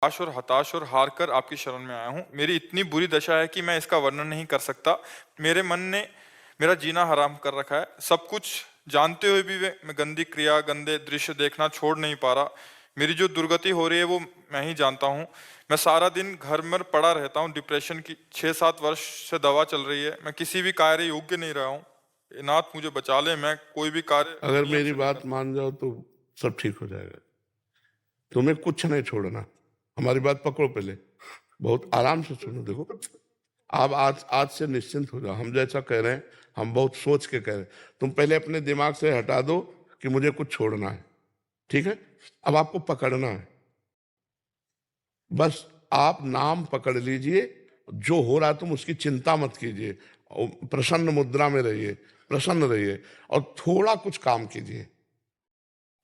निराश और हताश और हार कर आपकी शरण में आया हूँ। मेरी इतनी बुरी दशा है कि मैं इसका वर्णन नहीं कर सकता। मेरे मन ने मेरा जीना हराम कर रखा है। सब कुछ जानते हुए भी मैं गंदी क्रिया, गंदे दृश्य देखना छोड़ नहीं पा रहा। मेरी जो दुर्गति हो रही है वो मैं ही जानता हूँ। मैं सारा दिन घर में पड़ा रहता हूँ। डिप्रेशन की 6-7 वर्ष से दवा चल रही है। मैं किसी भी कार्य योग्य नहीं रहा हूँ। ए नाथ मुझे बचा ले, मैं कोई भी कार्य अगर नियम मेरी से नहीं कर बात मान जाओ तो सब ठीक हो जाएगा। तुम्हें कुछ नहीं छोड़ना। हमारी बात पकड़ो, पहले बहुत आराम से सुनो। देखो, आप आज आज से निश्चिंत हो जाओ। हम जैसा कह रहे हैं, हम बहुत सोच के कह रहे हैं। तुम पहले अपने दिमाग से हटा दो कि मुझे कुछ छोड़ना है, ठीक है? अब आपको पकड़ना है। बस आप नाम पकड़ लीजिए। जो हो रहा है तुम उसकी चिंता मत कीजिए। और प्रसन्न मुद्रा में रहिए, प्रसन्न रहिए और थोड़ा कुछ काम कीजिए।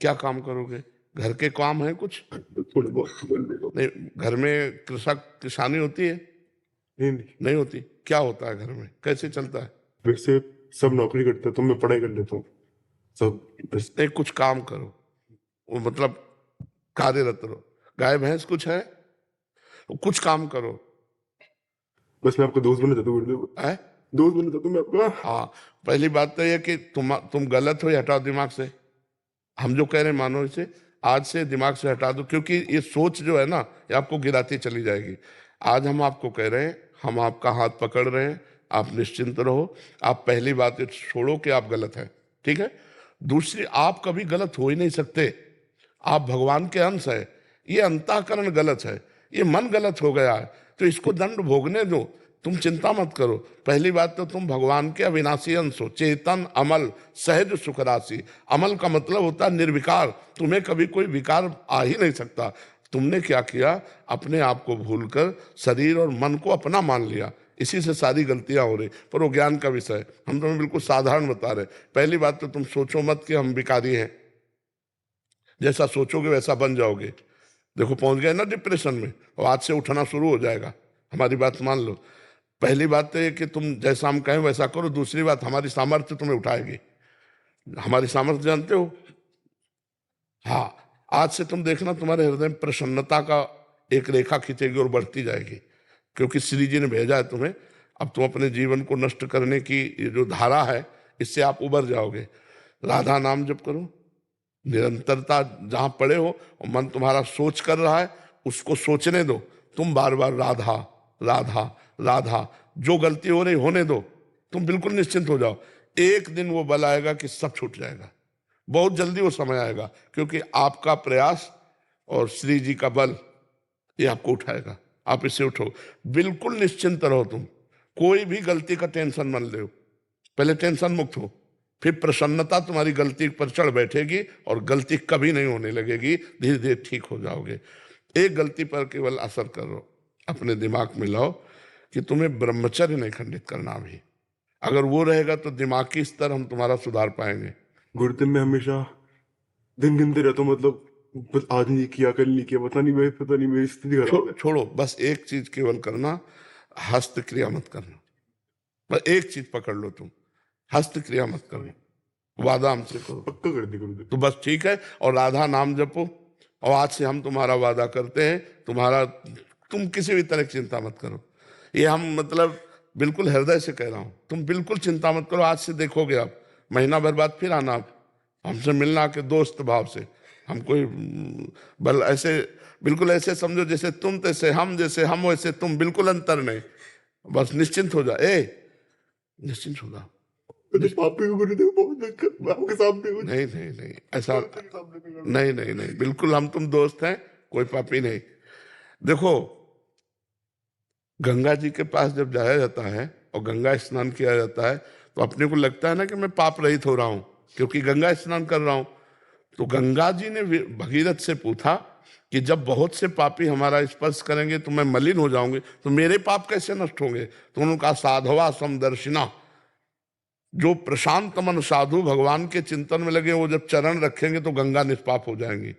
क्या काम करोगे? घर के काम है कुछ? थोड़े बहुत नहीं, घर में कृषक किसानी होती है? नहीं नहीं होती। क्या होता है घर में? कैसे चलता है? वैसे सब नौकरी करते हैं तो मैं पढ़ाई कर लेता हूँ सब बस। नहीं, कुछ काम करो। वो मतलब कार्यरत रहो। गाय भैंस कुछ है? कुछ काम करो। बस मैं आपका दोस्त बनना चाहता हूँ। है? दोस्त बनना चाहता हूँ मैं आपका। हाँ, पहली बात तो यह कि तुम गलत हो, ये हटाओ दिमाग से। हम जो कह रहे हैं मानो इसे, आज से दिमाग से हटा दो, क्योंकि ये सोच जो है ना, ये आपको गिराती चली जाएगी। आज हम आपको कह रहे हैं, हम आपका हाथ पकड़ रहे हैं, आप निश्चिंत रहो। आप पहली बात ये छोड़ो कि आप गलत हैं, ठीक है? दूसरी, आप कभी गलत हो ही नहीं सकते। आप भगवान के अंश है। ये अंतःकरण गलत है, ये मन गलत हो गया है, तो इसको दंड भोगने दो। तुम चिंता मत करो। पहली बात तो तुम भगवान के अविनाशी अंश हो, चेतन, अमल, सहज, सुख राशि। अमल का मतलब होता है निर्विकार। तुम्हें कभी कोई विकार आ ही नहीं सकता। तुमने क्या किया? अपने आप को भूलकर शरीर और मन को अपना मान लिया। इसी से सारी गलतियां हो रही। पर वो ज्ञान का विषय है, हम तुम्हें बिल्कुल साधारण बता रहे। पहली बात तो तुम सोचो मत कि हम विकारी हैं। जैसा सोचोगे वैसा बन जाओगे। देखो, पहुंच गए ना डिप्रेशन में, और आज से उठना शुरू हो जाएगा। हमारी बात मान लो। पहली बात तो ये कि तुम जैसा हम कहें वैसा करो। दूसरी बात, हमारी सामर्थ्य तुम्हें उठाएगी। हमारी सामर्थ्य जानते हो? हाँ, आज से तुम देखना तुम्हारे हृदय में प्रसन्नता का एक रेखा खींचेगी और बढ़ती जाएगी, क्योंकि श्री जी ने भेजा है तुम्हें। अब तुम अपने जीवन को नष्ट करने की ये जो धारा है, इससे आप उबर जाओगे। राधा नाम जप करो, निरंतरता। जहां पड़े हो और मन तुम्हारा सोच कर रहा है, उसको सोचने दो। तुम बार बार राधा राधा राधा। जो गलती हो रही होने दो, तुम बिल्कुल निश्चिंत हो जाओ। एक दिन वो बल आएगा कि सब छूट जाएगा। बहुत जल्दी वो समय आएगा, क्योंकि आपका प्रयास और श्री जी का बल ये आपको उठाएगा। आप इससे उठो, बिल्कुल निश्चिंत रहो। तुम कोई भी गलती का टेंशन मत लो। पहले टेंशन मुक्त हो, फिर प्रसन्नता तुम्हारी गलती पर चढ़ बैठेगी और गलती कभी नहीं होने लगेगी। धीरे धीरे ठीक हो जाओगे। एक गलती पर केवल असर करो, अपने दिमाग में लाओ कि तुम्हें ब्रह्मचर्य नहीं खंडित करना भी। अगर वो रहेगा तो दिमागी स्तर हम तुम्हारा सुधार पाएंगे। गुरुदेव मैं हमेशा दिन गिनते रहता हूँ, मतलब बस आज नहीं किया, कल नहीं किया, पता नहीं मेरी स्थिति खराब है। छोड़ो, बस एक चीज केवल करना, हस्त क्रिया मत करना। बस एक चीज पकड़ लो तुम, हस्त क्रिया मत करना। वादा हमसे करो पक्का कर दी गुरुदेव। तो बस ठीक है। और राधा नाम जपो। और आज से हम तुम्हारा वादा करते हैं, तुम किसी भी तरह की चिंता मत करो। ये हम मतलब बिल्कुल हृदय से कह रहा हूं। तुम बिल्कुल चिंता मत करो। आज से देखोगे आप, महीना भर बाद फिर आना आप हमसे मिलना के दोस्त भाव से। हम कोई बल ऐसे, बिल्कुल ऐसे समझो जैसे तुम तैसे हम, जैसे हम वैसे तुम, बिल्कुल अंतर नहीं। बस निश्चिंत हो जा। निश्चिंत हो जा। तो पापी को गुरुदेव बहुत दिक्कत, मैं आपके सामने हूँ। नहीं नहीं नहीं, ऐसा नहीं नहीं नहीं, बिल्कुल हम तुम दोस्त हैं, कोई पापी नहीं। देखो, गंगा जी के पास जब जाया जाता है और गंगा स्नान किया जाता है, तो अपने को लगता है ना कि मैं पाप रहित हो रहा हूं, क्योंकि गंगा स्नान कर रहा हूं। तो गंगा जी ने भगीरथ से पूछा कि जब बहुत से पापी हमारा स्पर्श करेंगे तो मैं मलिन हो जाऊंगी, तो मेरे पाप कैसे नष्ट होंगे? तो उन्होंने कहा, साधवा समदर्शिना। जो प्रशांत मन साधु भगवान के चिंतन में लगे, वो जब चरण रखेंगे तो गंगा निष्पाप हो जाएंगी।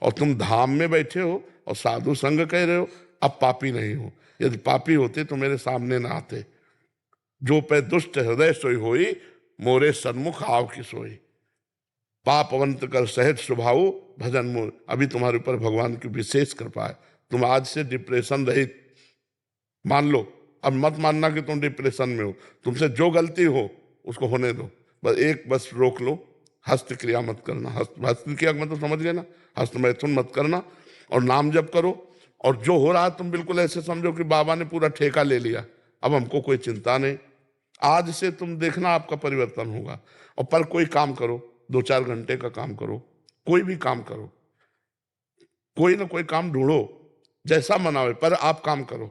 और तुम धाम में बैठे हो और साधु संग कह रहे हो, अब पापी नहीं हो। यदि पापी होते तो मेरे सामने ना आते। जो पे दुष्ट हृदय सोई होई, मोरे सन्मुख आव की सोई। पापवंत कर सहज स्वभाव भजन मोर। अभी तुम्हारे ऊपर भगवान की विशेष कृपा है, तुम आज से डिप्रेशन रहित मान लो। अब मत मानना कि तुम डिप्रेशन में हो, तुमसे जो गलती हो उसको होने दो, बस रोक लो। हस्त क्रिया मत करना, हस्त क्रिया मतलब समझ गए ना, हस्त मैथुन मत करना, और नाम जप करो। और जो हो रहा है तुम बिल्कुल ऐसे समझो कि बाबा ने पूरा ठेका ले लिया, अब हमको कोई चिंता नहीं। आज से तुम देखना आपका परिवर्तन होगा। और पर कोई काम करो, 2-4 घंटे का काम करो, कोई भी काम करो, कोई ना कोई काम ढूंढो, जैसा मन आवे, पर आप काम करो,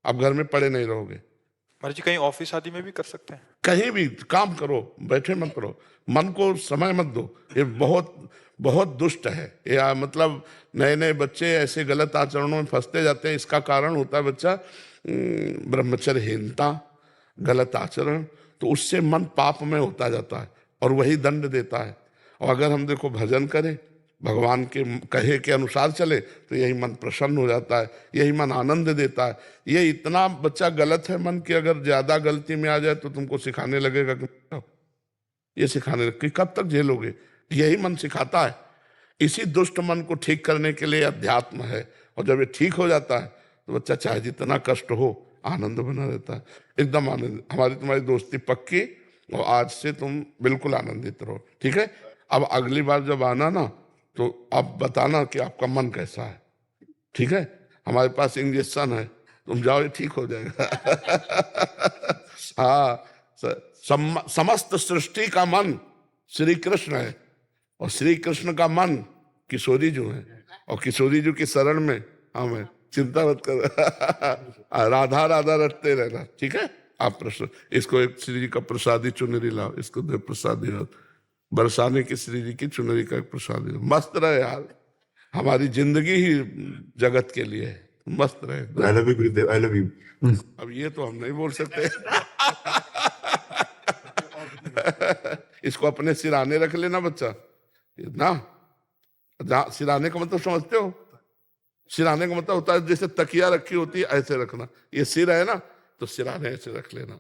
आप घर में पड़े नहीं रहोगे। महाराज जी कहीं ऑफिस आदि में भी कर सकते हैं? कहीं भी काम करो, बैठे मत करो, मन को समय मत दो। ये बहुत बहुत दुष्ट है। या मतलब नए नए बच्चे ऐसे गलत आचरणों में फंसते जाते हैं। इसका कारण होता है बच्चा ब्रह्मचर्यहीनता, गलत आचरण। तो उससे मन पाप में होता जाता है और वही दंड देता है। और अगर हम देखो भजन करें, भगवान के कहे के अनुसार चले, तो यही मन प्रसन्न हो जाता है, यही मन आनंद देता है। ये इतना बच्चा गलत है मन कि अगर ज्यादा गलती में आ जाए तो तुमको सिखाने लगेगा कि ये सिखाने लगे, कब तक झेलोगे? यही मन सिखाता है। इसी दुष्ट मन को ठीक करने के लिए अध्यात्म है। और जब ये ठीक हो जाता है तो बच्चा चाहे जितना कष्ट हो आनंद बना रहता है, एकदम आनंद। हमारी तुम्हारी दोस्ती पक्की, और आज से तुम बिल्कुल आनंदित रहो, ठीक है? अब अगली बार जब आना ना, तो आप बताना कि आपका मन कैसा है, ठीक है? हमारे पास इंजेक्शन है, तुम जाओ, ये ठीक हो जाएगा। हाँ, समस्त सृष्टि का मन श्री कृष्ण है, और श्री कृष्ण का मन किशोरी जी है, और किशोरी जी की शरण में हम है। चिंता मत कर। राधा राधा रटते रहना, ठीक है? आप प्रश्न इसको एक श्री जी का प्रसादी चुनरी लाओ, इसको दे प्रसादी बरसाने की श्री जी की चुनरी का एक प्रसादी। मस्त रहे यार, हमारी जिंदगी ही जगत के लिए है। मस्त रहे। I love you Gurudev, I love you. अब ये तो हम नहीं बोल सकते। इसको अपने सिराने रख लेना बच्चा ना। सिराने का मतलब समझते हो? सिराने का मतलब होता है जैसे तकिया रखी होती है, ऐसे रखना। ये सिर है ना, तो सिराने ऐसे रख लेना।